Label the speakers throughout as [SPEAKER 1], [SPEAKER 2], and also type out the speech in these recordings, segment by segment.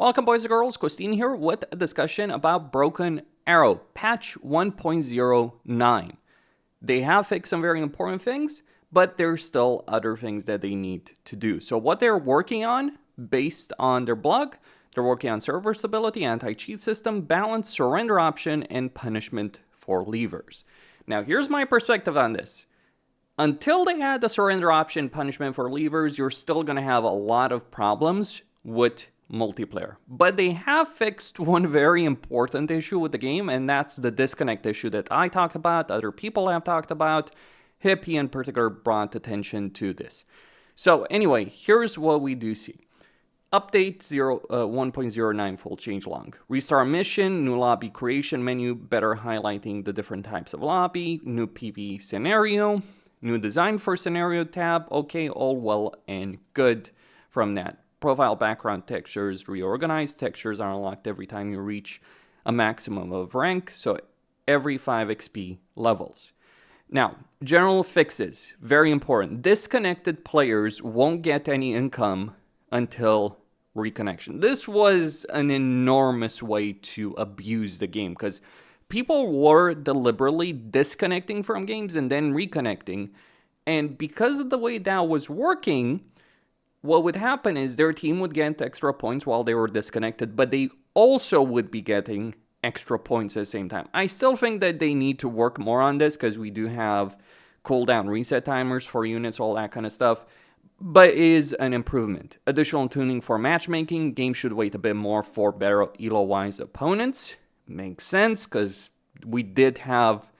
[SPEAKER 1] Welcome boys and girls, Christine here with a discussion about Broken Arrow, patch 1.09. They have fixed some very important things, but there's still other things that they need to do. So what they're working on, based on their blog, they're working on server stability, anti-cheat system, balance, surrender option, and punishment for leavers. Now here's my perspective on this. Until they add the surrender option punishment for leavers, you're still going to have a lot of problems with multiplayer. But they have fixed one very important issue with the game, and that's the disconnect issue that I talked about, other people have talked about. Hippie in particular brought attention to this. So anyway, here's what we do see. Update 1.09 full changelog. Restart mission, new lobby creation menu, better highlighting the different types of lobby, new PvE scenario, new design for scenario tab. Okay, all well and good from that. Profile background textures reorganized. Textures are unlocked every time you reach a maximum of rank, so every 5 XP levels. Now, general fixes, very important. Disconnected players won't get any income until reconnection. This was an enormous way to abuse the game because people were deliberately disconnecting from games and then reconnecting. And because of the way that was working, what would happen is their team would get extra points while they were disconnected, but they also would be getting extra points at the same time. I still think that they need to work more on this because we do have cooldown reset timers for units, all that kind of stuff, but it is an improvement. Additional tuning for matchmaking. Game should wait a bit more for better elo-wise opponents. Makes sense because we did have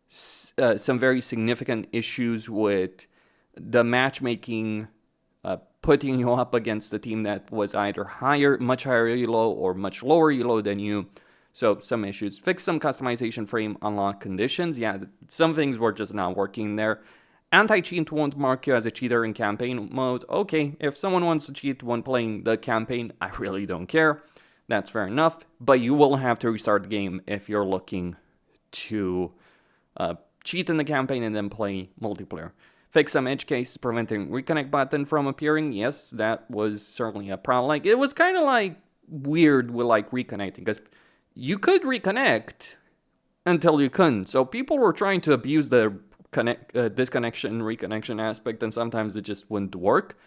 [SPEAKER 1] some very significant issues with the matchmaking putting you up against a team that was either much higher elo or much lower elo than you. So some issues. Fix some customization frame unlock conditions. Yeah, some things were just not working there. Anti-cheat won't mark you as a cheater in campaign mode. Okay, if someone wants to cheat when playing the campaign, I really don't care. That's fair enough. But you will have to restart the game if you're looking to cheat in the campaign and then play multiplayer. Fix some edge cases preventing reconnect button from appearing. Yes, that was certainly a problem. Like, it was kind of like weird with like reconnecting because you could reconnect until you couldn't. So people were trying to abuse the disconnection, reconnection aspect, and sometimes it just wouldn't work.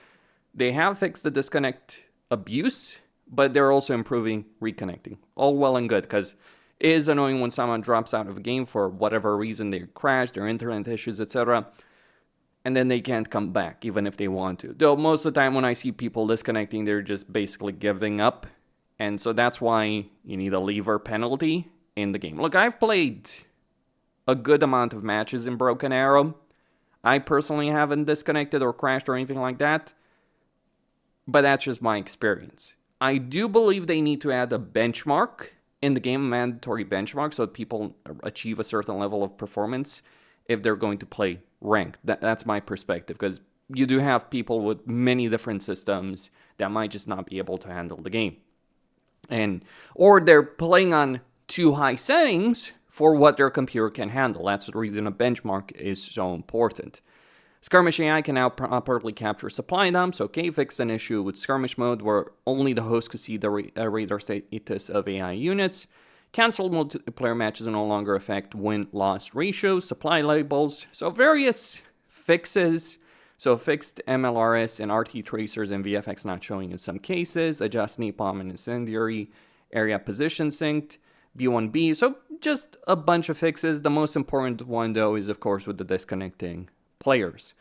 [SPEAKER 1] They have fixed the disconnect abuse, but they're also improving reconnecting. All well and good because it is annoying when someone drops out of a game for whatever reason. They crash, their internet issues, etc. And then they can't come back, even if they want to. Though most of the time when I see people disconnecting, they're just basically giving up. And so that's why you need a leaver penalty in the game. Look, I've played a good amount of matches in Broken Arrow. I personally haven't disconnected or crashed or anything like that. But that's just my experience. I do believe they need to add a benchmark in the game, a mandatory benchmark, so that people achieve a certain level of performance if they're going to play ranked. That's my perspective, because you do have people with many different systems that might just not be able to handle the game. Or they're playing on too high settings for what their computer can handle. That's the reason a benchmark is so important. Skirmish AI can now properly capture supply dumps. Okay, fixed an issue with skirmish mode where only the host could see the radar status of AI units. Cancelled multiplayer matches no longer affect win-loss ratios, supply labels, so various fixes. So fixed MLRS and RT tracers and VFX not showing in some cases, adjust napalm and incendiary area position synced, B1B, so just a bunch of fixes. The most important one though is of course with the disconnecting players.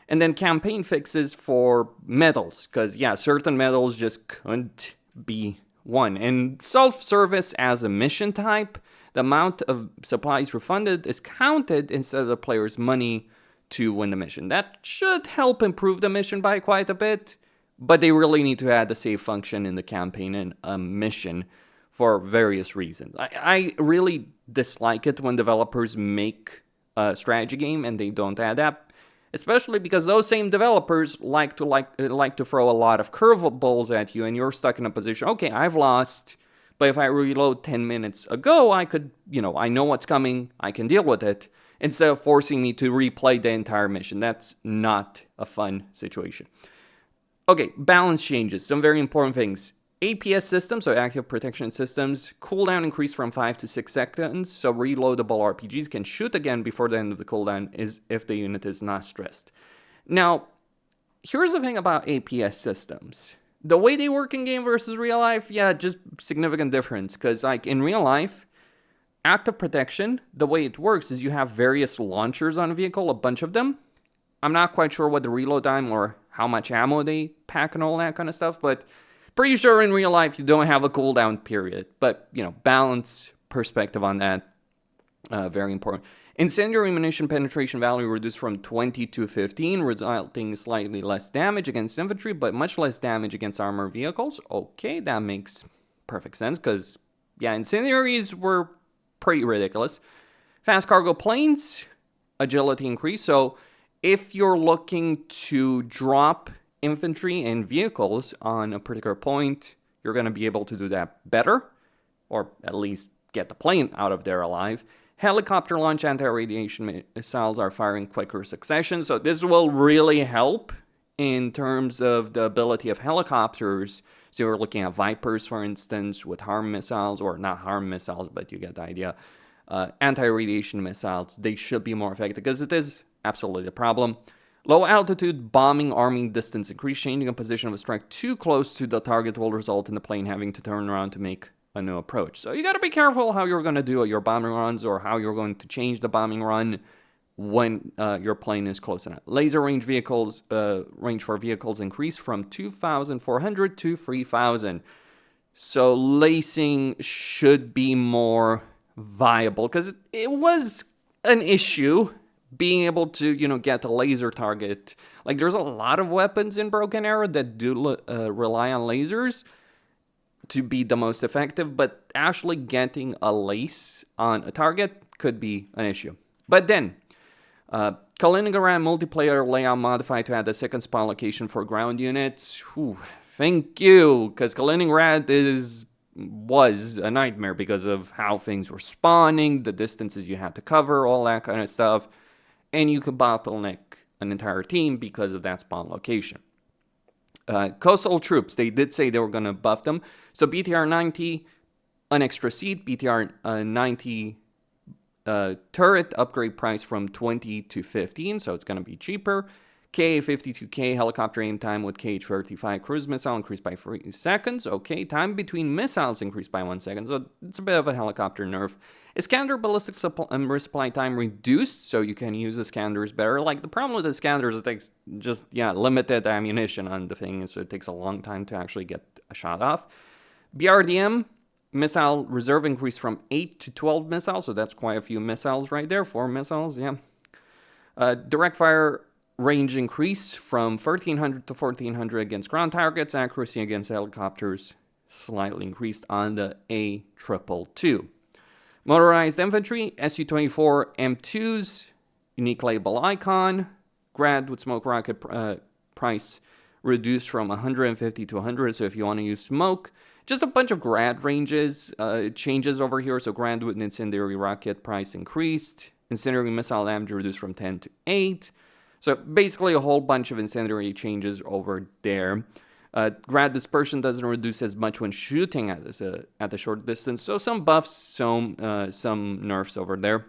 [SPEAKER 1] And then campaign fixes for medals, because yeah, certain medals just couldn't be won. And self-service as a mission type, the amount of supplies refunded is counted instead of the player's money to win the mission. That should help improve the mission by quite a bit, but they really need to add the save function in the campaign and a mission for various reasons. I really dislike it when developers make a strategy game and they don't add that, especially because those same developers like to throw a lot of curveballs at you, and you're stuck in a position, okay, I've lost, but if I reload 10 minutes ago, I could, I know what's coming, I can deal with it, instead of forcing me to replay the entire mission. That's not a fun situation. Okay, balance changes, some very important things. APS systems, so active protection systems, cooldown increased from 5 to 6 seconds, so reloadable RPGs can shoot again before the end of the cooldown if the unit is not stressed. Now, here's the thing about APS systems. The way they work in game versus real life, yeah, just significant difference, because like in real life, active protection, the way it works is you have various launchers on a vehicle, a bunch of them. I'm not quite sure what the reload time or how much ammo they pack and all that kind of stuff, but pretty sure in real life you don't have a cooldown period. But, balance perspective on that, very important. Incendiary munition penetration value reduced from 20 to 15, resulting in slightly less damage against infantry, but much less damage against armored vehicles. Okay, that makes perfect sense, because, yeah, incendiaries were pretty ridiculous. Fast cargo planes, agility increase. So if you're looking to drop infantry and vehicles on a particular point, you're going to be able to do that better, or at least get the plane out of there alive. Helicopter launch anti-radiation missiles are firing quicker succession, so this will really help in terms of the ability of helicopters. So you're looking at Vipers, for instance, with harm missiles, or not harm missiles, but you get the idea. Anti-radiation missiles, they should be more effective, because it is absolutely a problem. Low altitude bombing arming distance increase. Changing a position of a strike too close to the target will result in the plane having to turn around to make a new approach. So you got to be careful how you're going to do your bombing runs, or how you're going to change the bombing run when your plane is close enough. Laser range for vehicles increased from 2,400 to 3,000. So lacing should be more viable, because it was an issue being able to, get a laser target. Like, there's a lot of weapons in Broken Arrow that do rely on lasers to be the most effective, but actually getting a lace on a target could be an issue. But then, Kaliningrad multiplayer layout modified to add a second spawn location for ground units. Whew, thank you, because Kaliningrad was a nightmare because of how things were spawning, the distances you had to cover, all that kind of stuff, and you could bottleneck an entire team because of that spawn location. Coastal troops, they did say they were going to buff them. So BTR 90, an extra seat, BTR 90 turret upgrade price from 20 to 15, so it's going to be cheaper. KA-52K helicopter aim time with KH-35 cruise missile increased by 3 seconds. Okay, time between missiles increased by 1 second, so it's a bit of a helicopter nerf. Iskander ballistic resupply time reduced, so you can use the Iskanders better. Like, the problem with the Iskanders is it takes limited ammunition on the thing, so it takes a long time to actually get a shot off. BRDM missile reserve increased from 8 to 12 missiles, so that's quite a few missiles right there. 4 missiles, yeah. Direct fire range increase from 1,300 to 1,400 against ground targets. Accuracy against helicopters slightly increased on the A222. Motorized infantry, Su-24 M2s, unique label icon. Grad with smoke rocket price reduced from 150 to 100, so if you want to use smoke. Just a bunch of grad ranges, changes over here. So grad with incendiary rocket price increased. Incendiary missile damage reduced from 10 to 8. So basically a whole bunch of incendiary changes over there. Grad dispersion doesn't reduce as much when shooting at the short distance. So some buffs, some nerfs over there.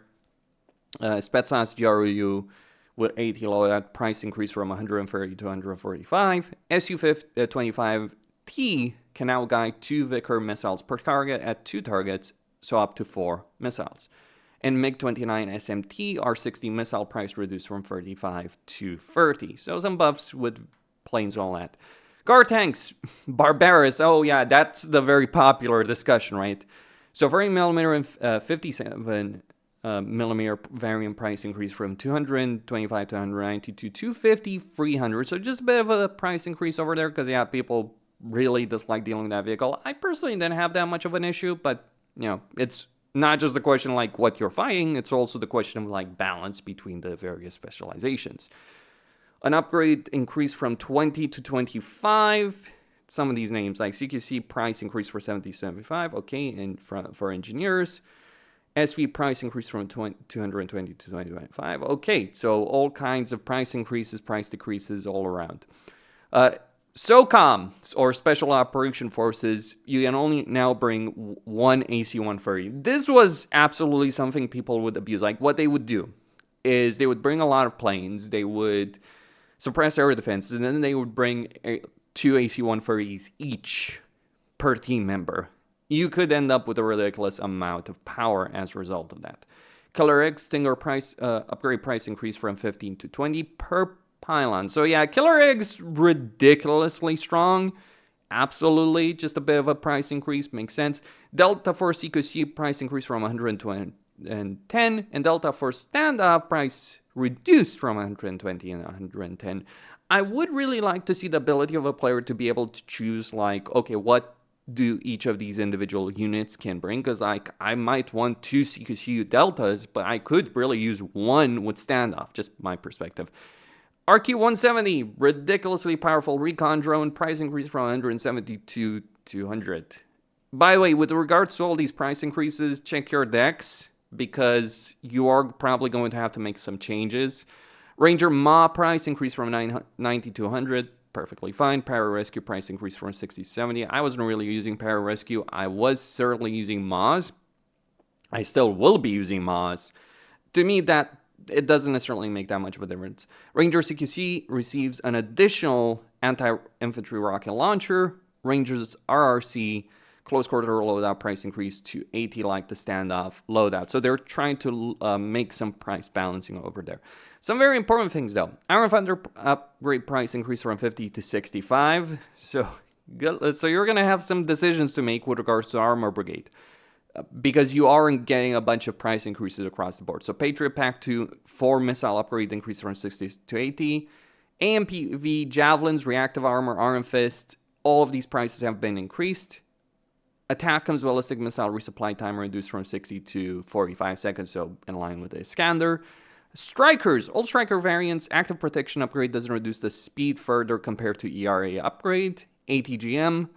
[SPEAKER 1] Spetsnaz GRU with 80 loadout price increase from 130 to 145. Su-25T can now guide 2 Vacre missiles per target at 2 targets, so up to 4 missiles. And MiG-29 SMT R60 missile price reduced from 35 to 30. So some buffs with planes and all that. Guard tanks, Barbarous. Oh yeah, that's the very popular discussion, right? So 30mm and 57 millimeter variant price increase from 225 to 190 to 250, 300. So just a bit of a price increase over there, because yeah, people really dislike dealing with that vehicle. I personally didn't have that much of an issue, but it's not just the question like what you're fighting, it's also the question of like balance between the various specializations. An upgrade increase from 20 to 25. Some of these names like CQC price increase for 70 to 75. Okay, and for engineers. SV price increase from 220 to 225. Okay, so all kinds of price increases, price decreases all around. SOCOM, or Special Operation Forces, you can only now bring one AC-130. This was absolutely something people would abuse. Like, what they would do is they would bring a lot of planes, they would suppress air defenses, and then they would bring two AC-130s each per team member. You could end up with a ridiculous amount of power as a result of that. Killer X Stinger price upgrade price increase from 15 to 20 per pylon. So yeah, Killer X ridiculously strong. Absolutely, just a bit of a price increase makes sense. Delta Force CQC price increase from 120 and 10, and Delta Force standoff price reduced from 120 and 110. I would really like to see the ability of a player to be able to choose, like, okay, what do each of these individual units can bring, because like I might want two CQC deltas, but I could really use one with standoff, just my perspective. RQ-170, ridiculously powerful recon drone, price increase from 170 to 200. By the way, with regards to all these price increases, check your decks, because you are probably going to have to make some changes. Ranger Ma price increase from 90 to 100. Perfectly fine. Pararescue price increase from 60 to 70. I wasn't really using Pararescue. I was certainly using Moz. I still will be using Moz. To me, that it doesn't necessarily make that much of a difference. Ranger CQC receives an additional anti-infantry rocket launcher. Ranger's RRC close quarter loadout price increase to 80 like the standoff loadout. So they're trying to make some price balancing over there. Some very important things though. Iron Thunder upgrade price increase from 50 to 65. So you're going to have some decisions to make with regards to Armor Brigade, because you aren't getting a bunch of price increases across the board. So Patriot Pack 2, 4 missile upgrade increase from 60 to 80. AMPV, Javelins, Reactive Armor, Iron Fist, all of these prices have been increased. Attackham's ballistic missile resupply time reduced from 60 to 45 seconds, so in line with the Iskander. Strikers, all striker variants, active protection upgrade doesn't reduce the speed further compared to ERA upgrade. ATGM,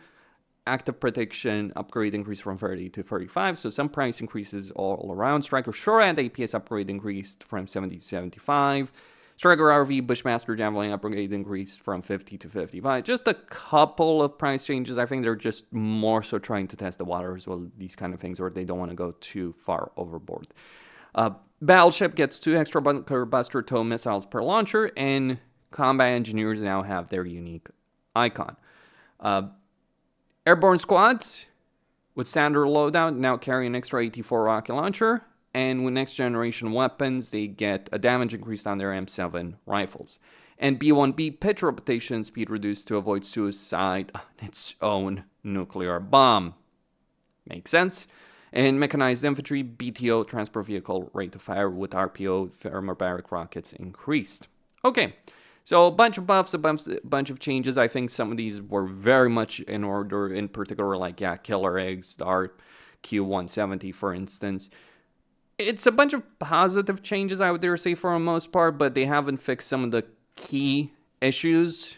[SPEAKER 1] active protection upgrade increase from 30 to 35, so some price increases all around. Striker Shorehand APS upgrade increased from 70 to 75. Striker RV Bushmaster Javelin upgrade increased from 50 to 55. Just a couple of price changes. I think they're just more so trying to test the water as well, these kind of things, or they don't want to go too far overboard. Battleship gets 2 extra bunker buster tow missiles per launcher, and combat engineers now have their unique icon. Airborne squads with standard loadout now carry an extra 84 rocket launcher, and with next generation weapons, they get a damage increase on their M7 rifles. And B-1B pitch rotation speed reduced to avoid suicide on its own nuclear bomb. Makes sense. And mechanized infantry, BTO, transport vehicle rate of fire with RPO, thermobaric rockets increased. Okay, so a bunch of buffs, a bunch of changes. I think some of these were very much in order, in particular, like, yeah, Killer Eggs, the RQ-170, for instance. It's a bunch of positive changes, I would dare say, for the most part, but they haven't fixed some of the key issues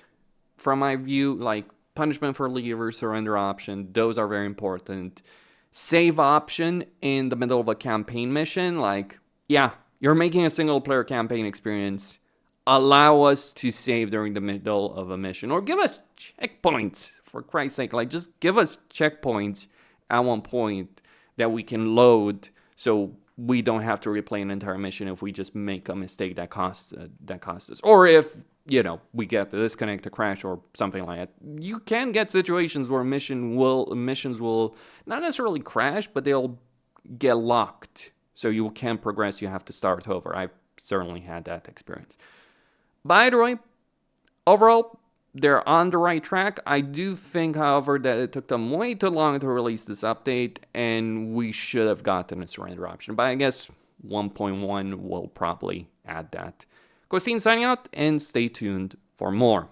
[SPEAKER 1] from my view, like punishment for leavers, surrender option. Those are very important. Save option in the middle of a campaign mission, like, yeah, you're making a single player campaign experience. Allow us to save during the middle of a mission, or give us checkpoints, for Christ's sake. Like, just give us checkpoints at one point that we can load, so we don't have to replay an entire mission if we just make a mistake that costs us, or if, you know, we get the disconnect, a crash, or something like that. You can get situations where missions will not necessarily crash, but they'll get locked, so you can't progress. You have to start over. I've certainly had that experience. By the way, overall, they're on the right track. I do think, however, that it took them way too long to release this update, and we should have gotten a surrender option. But I guess 1.1 will probably add that. Costin signing out, and stay tuned for more.